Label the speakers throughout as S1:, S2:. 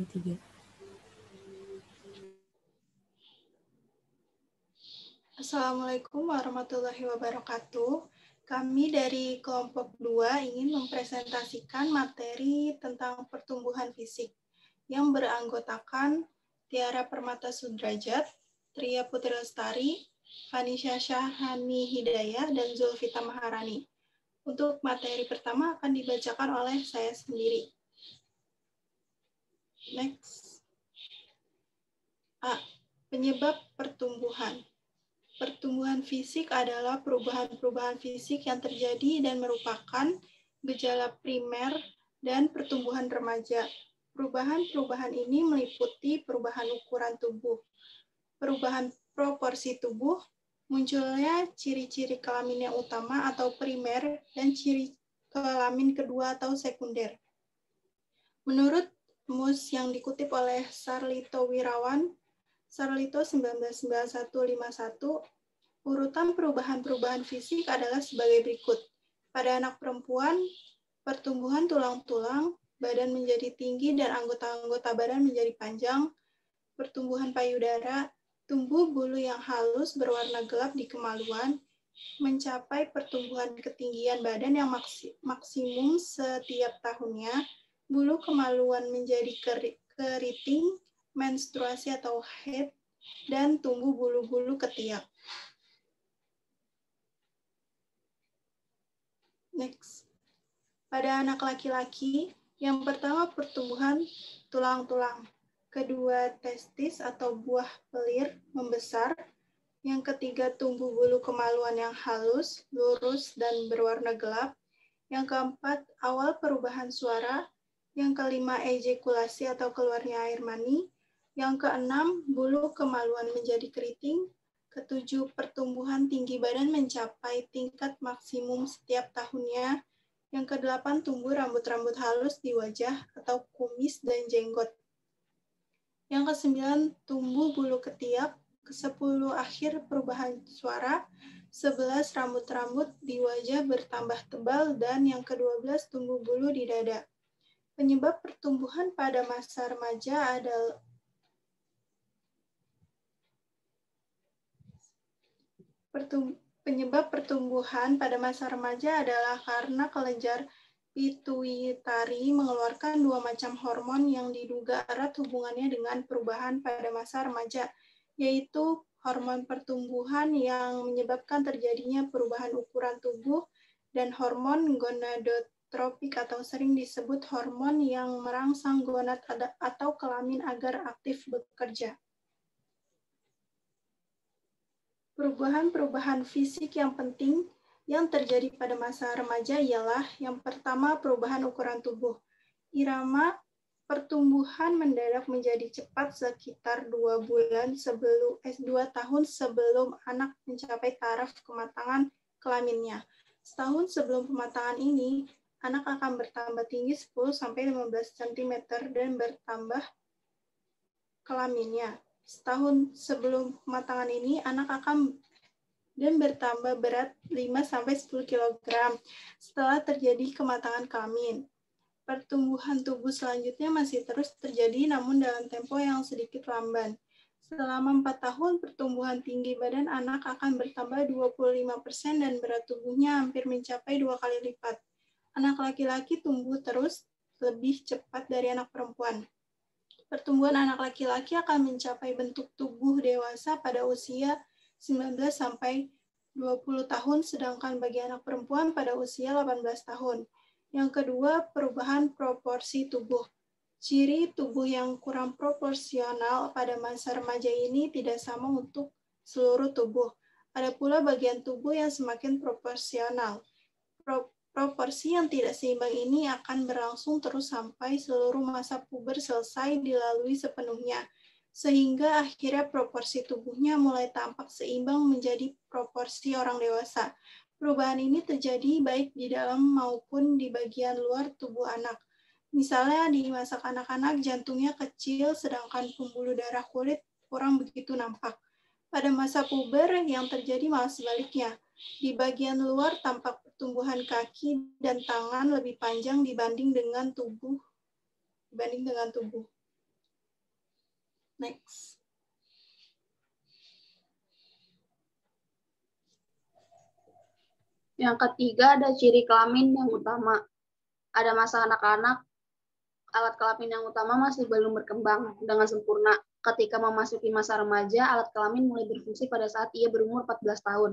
S1: 3.
S2: Assalamualaikum warahmatullahi wabarakatuh. Kami dari kelompok 2 ingin mempresentasikan materi tentang pertumbuhan fisik yang beranggotakan Tiara Permata Sudrajat, Tria Putri Lestari, Vanisha Syahani Hidayah, dan Zulfita Maharani. Untuk materi pertama akan dibacakan oleh saya sendiri. Next. A. Penyebab pertumbuhan. Pertumbuhan fisik adalah perubahan-perubahan fisik yang terjadi dan merupakan gejala primer dan pertumbuhan remaja. Perubahan-perubahan ini meliputi perubahan ukuran tubuh, perubahan proporsi tubuh, munculnya ciri-ciri kelamin yang utama atau primer, dan ciri kelamin kedua atau sekunder. Menurut Mus yang dikutip oleh Sarlito Wirawan, Sarlito 199151, urutan perubahan-perubahan fisik adalah sebagai berikut. Pada anak perempuan, pertumbuhan tulang-tulang, badan menjadi tinggi dan anggota-anggota badan menjadi panjang, pertumbuhan payudara, tumbuh bulu yang halus berwarna gelap di kemaluan, mencapai pertumbuhan ketinggian badan yang maksimum setiap tahunnya, bulu kemaluan menjadi keriting, menstruasi atau haid, dan tumbuh bulu-bulu ketiak. Next. Pada anak laki-laki, yang pertama pertumbuhan tulang-tulang, kedua testis atau buah pelir membesar, yang ketiga tumbuh bulu kemaluan yang halus, lurus, dan berwarna gelap, yang keempat awal perubahan suara, yang kelima ejakulasi atau keluarnya air mani, yang keenam bulu kemaluan menjadi keriting, ketujuh pertumbuhan tinggi badan mencapai tingkat maksimum setiap tahunnya, yang kedelapan tumbuh rambut-rambut halus di wajah atau kumis dan jenggot, yang kesembilan tumbuh bulu ketiak, ke-10 akhir perubahan suara, 11 rambut-rambut di wajah bertambah tebal, dan yang ke-12 tumbuh bulu di dada. Penyebab pertumbuhan pada masa remaja adalah karena kelenjar pituitari mengeluarkan dua macam hormon yang diduga erat hubungannya dengan perubahan pada masa remaja, yaitu hormon pertumbuhan yang menyebabkan terjadinya perubahan ukuran tubuh dan hormon gonadotropik atau sering disebut hormon yang merangsang gonad atau kelamin agar aktif bekerja. Perubahan-perubahan fisik yang penting yang terjadi pada masa remaja ialah yang pertama perubahan ukuran tubuh. Irama pertumbuhan mendadak menjadi cepat sekitar 2 tahun sebelum anak mencapai taraf kematangan kelaminnya. Setahun sebelum pematangan ini, anak akan bertambah tinggi 10-15 cm dan bertambah kelaminnya. Setahun sebelum pematangan ini, anak akan dan bertambah berat 5-10 kg setelah terjadi kematangan kelamin. Pertumbuhan tubuh selanjutnya masih terus terjadi namun dalam tempo yang sedikit lamban. Selama 4 tahun, pertumbuhan tinggi badan anak akan bertambah 25% dan berat tubuhnya hampir mencapai 2 kali lipat. Anak laki-laki tumbuh terus lebih cepat dari anak perempuan. Pertumbuhan anak laki-laki akan mencapai bentuk tubuh dewasa pada usia 19-20 tahun, sedangkan bagi anak perempuan pada usia 18 tahun. Yang kedua, perubahan proporsi tubuh. Ciri tubuh yang kurang proporsional pada masa remaja ini tidak sama untuk seluruh tubuh. Ada pula bagian tubuh yang semakin proporsional. Proporsi yang tidak seimbang ini akan berlangsung terus sampai seluruh masa puber selesai dilalui sepenuhnya, sehingga akhirnya proporsi tubuhnya mulai tampak seimbang menjadi proporsi orang dewasa. Perubahan ini terjadi baik di dalam maupun di bagian luar tubuh anak. Misalnya di masa kanak-kanak jantungnya kecil sedangkan pembuluh darah kulit kurang begitu nampak. Pada masa puber yang terjadi malah sebaliknya. Di bagian luar tampak pertumbuhan kaki dan tangan lebih panjang dibanding dengan tubuh. Next.
S1: Yang ketiga ada ciri kelamin yang utama. Ada masa anak-anak, alat kelamin yang utama masih belum berkembang dengan sempurna. Ketika memasuki masa remaja, alat kelamin mulai berfungsi pada saat ia berumur 14 tahun,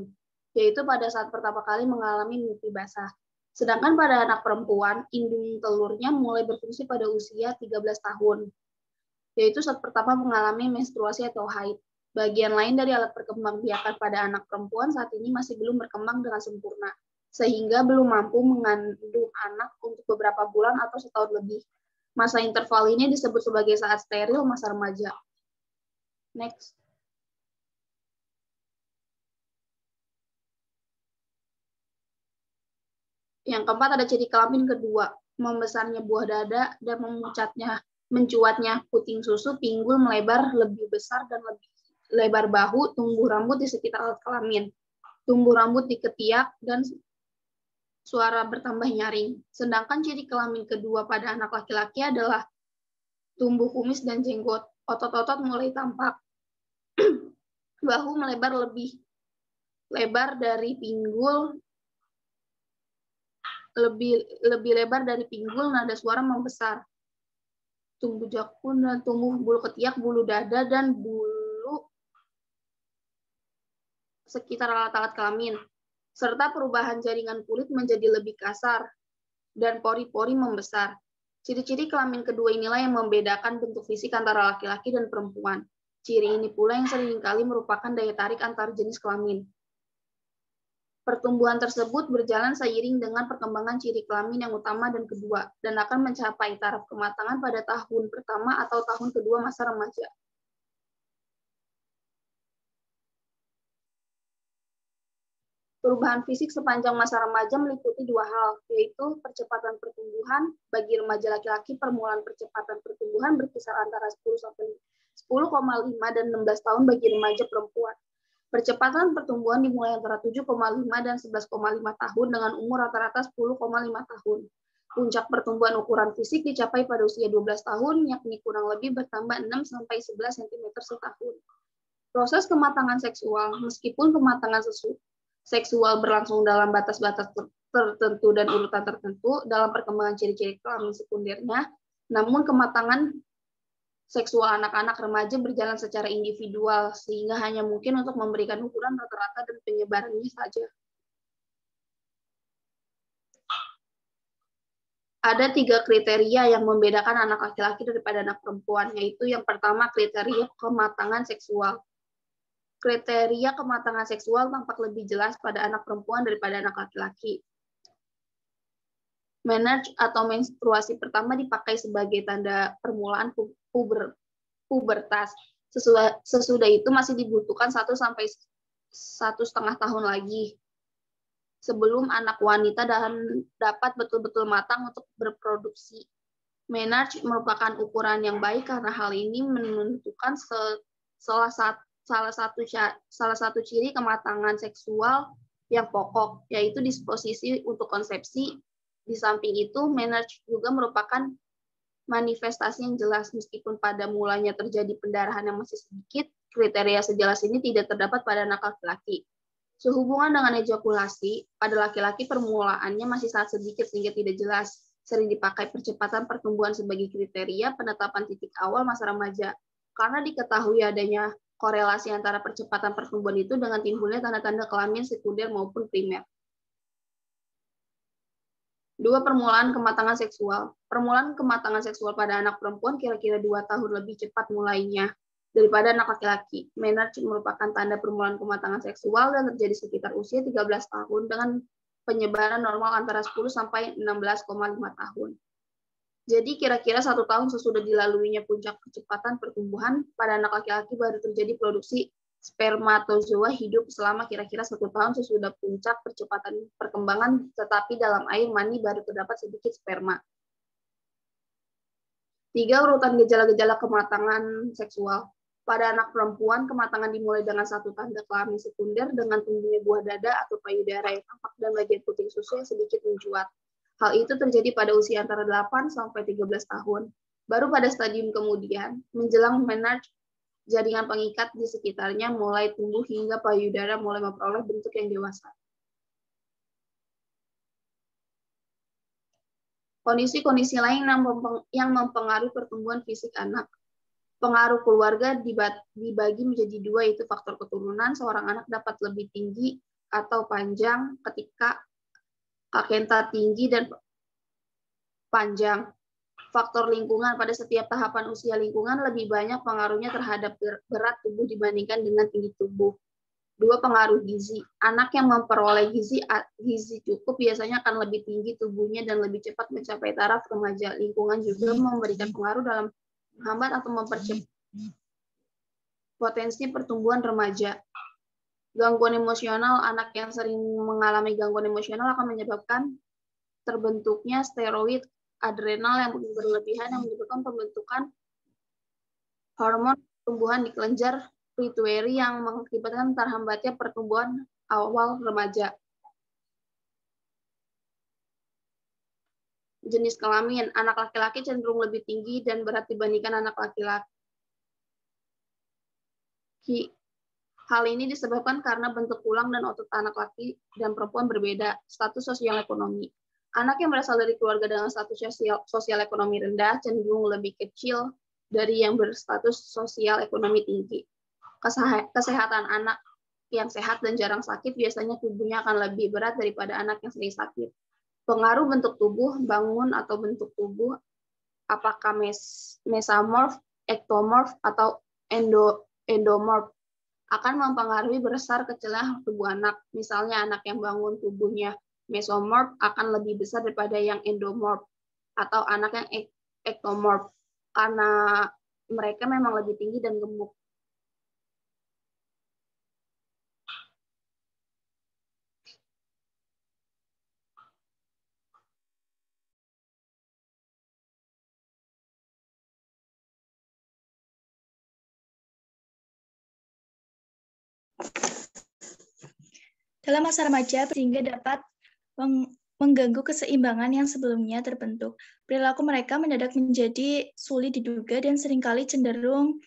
S1: yaitu pada saat pertama kali mengalami mimpi basah. Sedangkan pada anak perempuan, indung telurnya mulai berfungsi pada usia 13 tahun, yaitu saat pertama mengalami menstruasi atau haid. Bagian lain dari alat perkembangbiakan pada anak perempuan saat ini masih belum berkembang dengan sempurna, sehingga belum mampu mengandung anak untuk beberapa bulan atau setahun lebih. Masa interval ini disebut sebagai saat steril masa remaja. Next. Yang keempat ada ciri kelamin kedua, membesarnya buah dada dan mencuatnya puting susu, pinggul melebar lebih besar dan lebih lebar bahu, tumbuh rambut di sekitar alat kelamin, tumbuh rambut di ketiak, dan suara bertambah nyaring. Sedangkan ciri kelamin kedua pada anak laki-laki adalah tumbuh kumis dan jenggot, otot-otot mulai tampak, bahu melebar lebih lebar dari pinggul, lebih lebar dari pinggul, nada suara membesar, tumbuh jakun dan tumbuh bulu ketiak, bulu dada, dan bulu sekitar alat-alat kelamin, serta perubahan jaringan kulit menjadi lebih kasar dan pori-pori membesar. Ciri-ciri kelamin kedua inilah yang membedakan bentuk fisik antara laki-laki dan perempuan. Ciri ini pula yang seringkali merupakan daya tarik antar jenis kelamin. Pertumbuhan tersebut berjalan seiring dengan perkembangan ciri kelamin yang utama dan kedua, dan akan mencapai taraf kematangan pada tahun pertama atau tahun kedua masa remaja. Perubahan fisik sepanjang masa remaja meliputi dua hal, yaitu percepatan pertumbuhan. Bagi remaja laki-laki, permulaan percepatan pertumbuhan berkisar antara 10,5 dan 16 tahun bagi remaja perempuan. Percepatan pertumbuhan dimulai antara 7,5 dan 11,5 tahun dengan umur rata-rata 10,5 tahun. Puncak pertumbuhan ukuran fisik dicapai pada usia 12 tahun, yakni kurang lebih bertambah 6-11 cm setahun. Proses kematangan seksual, meskipun kematangan seksual berlangsung dalam batas-batas tertentu dan urutan tertentu dalam perkembangan ciri-ciri kelamin sekundernya, namun kematangan seksual anak-anak remaja berjalan secara individual, sehingga hanya mungkin untuk memberikan ukuran rata-rata dan penyebarannya saja. Ada 3 kriteria yang membedakan anak laki-laki daripada anak perempuan, yaitu yang pertama kriteria kematangan seksual. Kriteria kematangan seksual tampak lebih jelas pada anak perempuan daripada anak laki-laki. Menarche atau menstruasi pertama dipakai sebagai tanda permulaan pubertas. Sesudah itu masih dibutuhkan 1 sampai 1,5 tahun lagi sebelum anak wanita dapat betul-betul matang untuk berproduksi. Menarche merupakan ukuran yang baik karena hal ini menentukan salah satu ciri kematangan seksual yang pokok, yaitu disposisi untuk konsepsi. Di samping itu, menarche juga merupakan manifestasi yang jelas, meskipun pada mulanya terjadi pendarahan yang masih sedikit, kriteria sejelas ini tidak terdapat pada anak laki-laki. Sehubungan dengan ejakulasi, pada laki-laki permulaannya masih sangat sedikit sehingga tidak jelas. Sering dipakai percepatan pertumbuhan sebagai kriteria penetapan titik awal masa remaja, karena diketahui adanya korelasi antara percepatan pertumbuhan itu dengan timbulnya tanda-tanda kelamin sekunder maupun primer. 2. Permulaan kematangan seksual. Permulaan kematangan seksual pada anak perempuan kira-kira 2 tahun lebih cepat mulainya daripada anak laki-laki. Menarche merupakan tanda permulaan kematangan seksual dan terjadi sekitar usia 13 tahun dengan penyebaran normal antara 10 sampai 16,5 tahun. Jadi kira-kira 1 tahun sesudah dilaluinya puncak kecepatan pertumbuhan, pada anak laki-laki baru terjadi produksi spermatozoa hidup selama kira-kira 1 tahun sesudah puncak percepatan perkembangan, tetapi dalam air mani baru terdapat sedikit sperma. 3. Urutan gejala-gejala kematangan seksual. Pada anak perempuan, kematangan dimulai dengan 1 tanda kelamin sekunder dengan tumbuhnya buah dada atau payudara yang tampak dan bagian puting susu yang sedikit mencuat. Hal itu terjadi pada usia antara 8 sampai 13 tahun. Baru pada stadium kemudian, menjelang menarche, jaringan pengikat di sekitarnya mulai tumbuh hingga payudara mulai memperoleh bentuk yang dewasa. Kondisi-kondisi lain yang mempengaruhi pertumbuhan fisik anak. Pengaruh keluarga dibagi menjadi dua, yaitu faktor keturunan. Seorang anak dapat lebih tinggi atau panjang ketika kakenta tinggi dan panjang. Faktor lingkungan, pada setiap tahapan usia lingkungan lebih banyak pengaruhnya terhadap berat tubuh dibandingkan dengan tinggi tubuh. Dua, pengaruh gizi. Anak yang memperoleh gizi cukup biasanya akan lebih tinggi tubuhnya dan lebih cepat mencapai taraf remaja. Lingkungan juga memberikan pengaruh dalam menghambat atau mempercepat potensi pertumbuhan remaja. Gangguan emosional. Anak yang sering mengalami gangguan emosional akan menyebabkan terbentuknya steroid adrenal yang berlebihan yang menyebabkan pembentukan hormon pertumbuhan di kelenjar pituitari yang mengakibatkan terhambatnya pertumbuhan awal remaja. Jenis kelamin. Anak laki-laki cenderung lebih tinggi dan berat dibandingkan anak laki-laki. Hal ini disebabkan karena bentuk tulang dan otot anak laki dan perempuan berbeda. Status sosial ekonomi. Anak yang berasal dari keluarga dengan status sosial ekonomi rendah cenderung lebih kecil dari yang berstatus sosial ekonomi tinggi. Kesehatan. Anak yang sehat dan jarang sakit biasanya tubuhnya akan lebih berat daripada anak yang sering sakit. Pengaruh bentuk tubuh, bangun atau bentuk tubuh, apakah mesomorph, ektomorph, atau endomorph, akan mempengaruhi besar kecilnya tubuh anak. Misalnya anak yang bangun tubuhnya mesomorph akan lebih besar daripada yang endomorph, atau anak yang ektomorph, karena mereka memang lebih tinggi dan gemuk.
S3: Dalam masa remaja, sehingga dapat mengganggu keseimbangan yang sebelumnya terbentuk. Perilaku mereka mendadak menjadi sulit diduga dan seringkali cenderung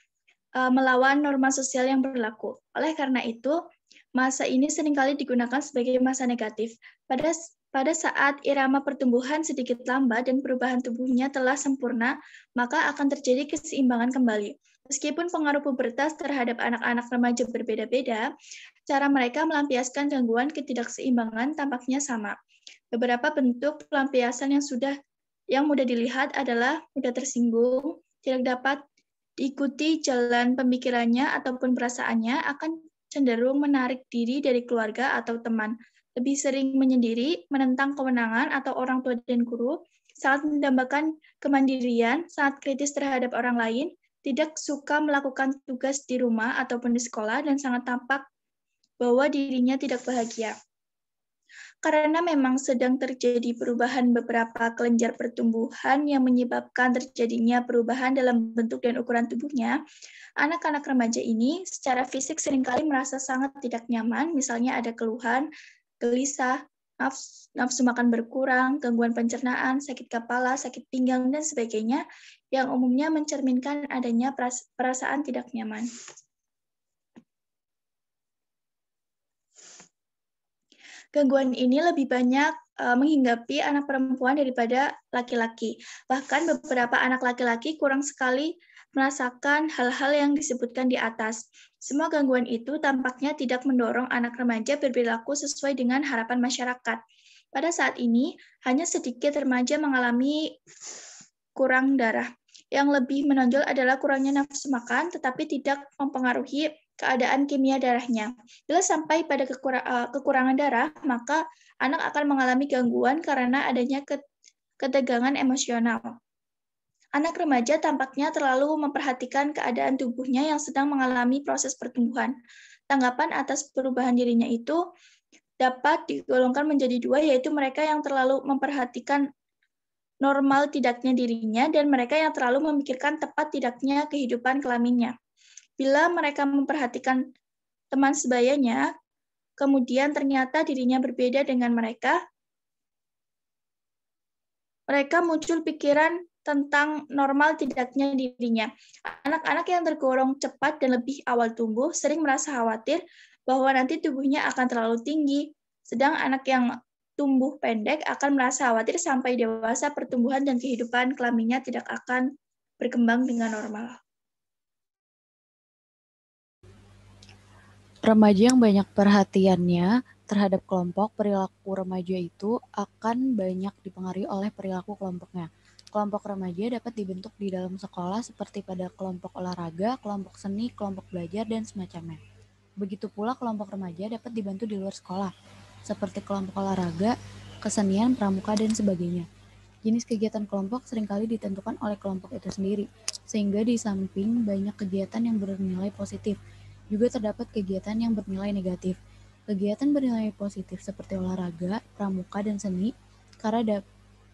S3: melawan norma sosial yang berlaku. Oleh karena itu, masa ini seringkali digunakan sebagai masa negatif. Pada saat irama pertumbuhan sedikit lambat dan perubahan tubuhnya telah sempurna, maka akan terjadi keseimbangan kembali. Meskipun pengaruh pubertas terhadap anak-anak remaja berbeda-beda, cara mereka melampiaskan gangguan ketidakseimbangan tampaknya sama. Beberapa bentuk pelampiasan yang mudah dilihat adalah mudah tersinggung, tidak dapat diikuti jalan pemikirannya ataupun perasaannya, akan cenderung menarik diri dari keluarga atau teman, lebih sering menyendiri, menentang kewenangan atau orang tua dan guru, sangat mendambakan kemandirian, sangat kritis terhadap orang lain, tidak suka melakukan tugas di rumah ataupun di sekolah, dan sangat tampak bahwa dirinya tidak bahagia. Karena memang sedang terjadi perubahan beberapa kelenjar pertumbuhan yang menyebabkan terjadinya perubahan dalam bentuk dan ukuran tubuhnya, anak-anak remaja ini secara fisik seringkali merasa sangat tidak nyaman, misalnya ada keluhan, gelisah, nafsu makan berkurang, gangguan pencernaan, sakit kepala, sakit pinggang, dan sebagainya, yang umumnya mencerminkan adanya perasaan tidak nyaman. Gangguan ini lebih banyak menghinggapi anak perempuan daripada laki-laki. Bahkan beberapa anak laki-laki kurang sekali merasakan hal-hal yang disebutkan di atas. Semua gangguan itu tampaknya tidak mendorong anak remaja berperilaku sesuai dengan harapan masyarakat. Pada saat ini, hanya sedikit remaja mengalami kurang darah. Yang lebih menonjol adalah kurangnya nafsu makan, tetapi tidak mempengaruhi keadaan kimia darahnya. Bila sampai pada kekurangan darah, maka anak akan mengalami gangguan karena adanya ketegangan emosional. Anak remaja tampaknya terlalu memperhatikan keadaan tubuhnya yang sedang mengalami proses pertumbuhan. Tanggapan atas perubahan dirinya itu dapat digolongkan menjadi dua, yaitu mereka yang terlalu memperhatikan normal tidaknya dirinya dan mereka yang terlalu memikirkan tepat tidaknya kehidupan kelaminnya. Bila mereka memperhatikan teman sebayanya, kemudian ternyata dirinya berbeda dengan mereka muncul pikiran tentang normal tidaknya dirinya. Anak-anak yang tergolong cepat dan lebih awal tumbuh sering merasa khawatir bahwa nanti tubuhnya akan terlalu tinggi, sedang anak yang tumbuh pendek akan merasa khawatir sampai dewasa pertumbuhan dan kehidupan kelaminnya tidak akan berkembang dengan normal.
S4: Remaja yang banyak perhatiannya terhadap kelompok, perilaku remaja itu akan banyak dipengaruhi oleh perilaku kelompoknya. Kelompok remaja dapat dibentuk di dalam sekolah seperti pada kelompok olahraga, kelompok seni, kelompok belajar, dan semacamnya. Begitu pula kelompok remaja dapat dibantu di luar sekolah, seperti kelompok olahraga, kesenian, pramuka, dan sebagainya. Jenis kegiatan kelompok seringkali ditentukan oleh kelompok itu sendiri, sehingga di samping banyak kegiatan yang bernilai positif, juga terdapat kegiatan yang bernilai negatif. Kegiatan bernilai positif seperti olahraga, pramuka, dan seni karena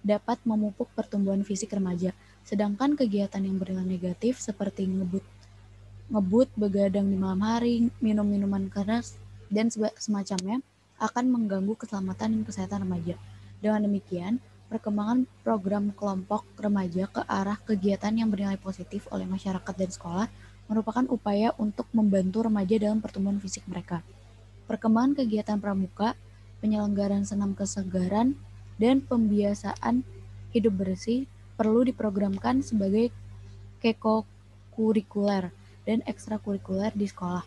S4: dapat memupuk pertumbuhan fisik remaja. Sedangkan kegiatan yang bernilai negatif seperti ngebut, begadang di malam hari, minum minuman keras, dan semacamnya akan mengganggu keselamatan dan kesehatan remaja. Dengan demikian, perkembangan program kelompok remaja ke arah kegiatan yang bernilai positif oleh masyarakat dan sekolah merupakan upaya untuk membantu remaja dalam pertumbuhan fisik mereka. Perkembangan kegiatan pramuka, penyelenggaraan senam kesegaran, dan pembiasaan hidup bersih perlu diprogramkan sebagai kurikuler dan ekstrakurikuler di sekolah.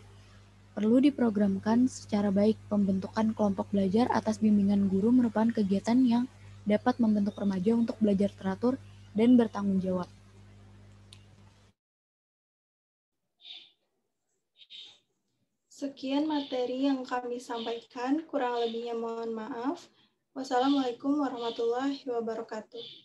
S4: Perlu diprogramkan secara baik. Pembentukan kelompok belajar atas bimbingan guru merupakan kegiatan yang dapat membentuk remaja untuk belajar teratur dan bertanggung jawab.
S2: Sekian materi yang kami sampaikan, kurang lebihnya mohon maaf. Wassalamualaikum warahmatullahi wabarakatuh.